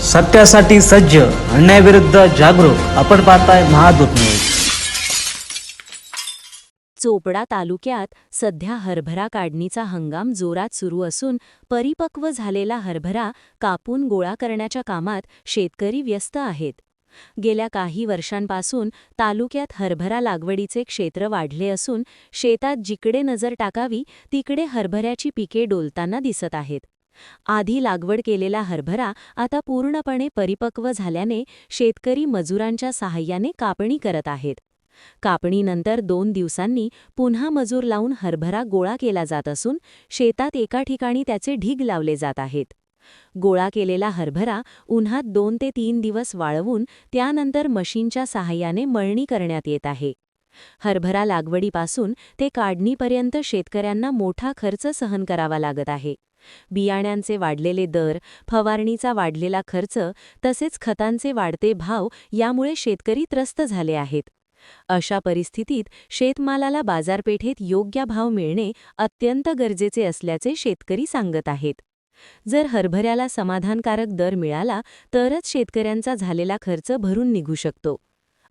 सत्यासाठी सज्ज, अन्यायाविरुद्ध जागरूक. आपण पाहताय महादूत न्यूज. चोपडा तालुक्यात सध्या हरभरा काढणीचा हंगाम जोरात सुरू असून परिपक्व झालेला हरभरा कापून गोळा करण्याच्या कामात शेतकरी व्यस्त आहेत. गेल्या काही वर्षांपासून तालुक्यात हरभरा लागवडीचे क्षेत्र वाढले असून शेतात जिकडे नजर टाकावी तिकडे हरभऱ्याची पिके डोलताना दिसत आहेत. आधी लागवड केलेला हरभरा आता पूर्णपणे परिपक्व झाल्याने शेतकरी मजुरांच्या सहाय्याने कापणी करत आहेत. कापणीनंतर 2 दिवसांनी पुन्हा मजूर लावून हरभरा गोळा केला जात असून शेतात एका ठिकाणी त्याचे ढीग लावले जात आहेत. गोळा केलेला हरभरा उन्हात 2 ते 3 दिवस वाळवून त्यानंतर मशीनच्या सहाय्याने मळणी करण्यात येत आहे. हरभरा लागवडीपासून ते काढणीपर्यंत शेतकऱ्यांना मोठा खर्च सहन करावा लागत आहे. बियाण्यांचे वाढलेले दर, फवारणीचा वाढलेला खर्च तसेच खतांचे वाढते भाव यामुळे शेतकरी त्रस्त झाले आहेत. अशा परिस्थितीत शेतमालाला बाजारपेठेत योग्य भाव मिळणे अत्यंत गरजेचे असल्याचे शेतकरी सांगत आहेत. जर हरभऱ्याला समाधानकारक दर मिळाला तरच शेतकऱ्यांचा झालेला खर्च भरून निघू शकतो.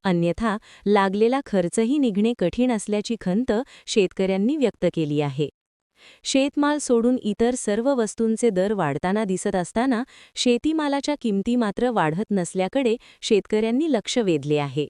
अन्यथा लागलेला खर्चही निघणे कठीण असल्याची खंत शेतकऱ्यांनी व्यक्त केली आहे. शेतमाल सोडून इतर सर्व वस्तूंचे दर वाढताना दिसत असताना शेतीमालाच्या किमती मात्र वाढत नसल्याकडे शेतकऱ्यांनी लक्ष वेधले आहे.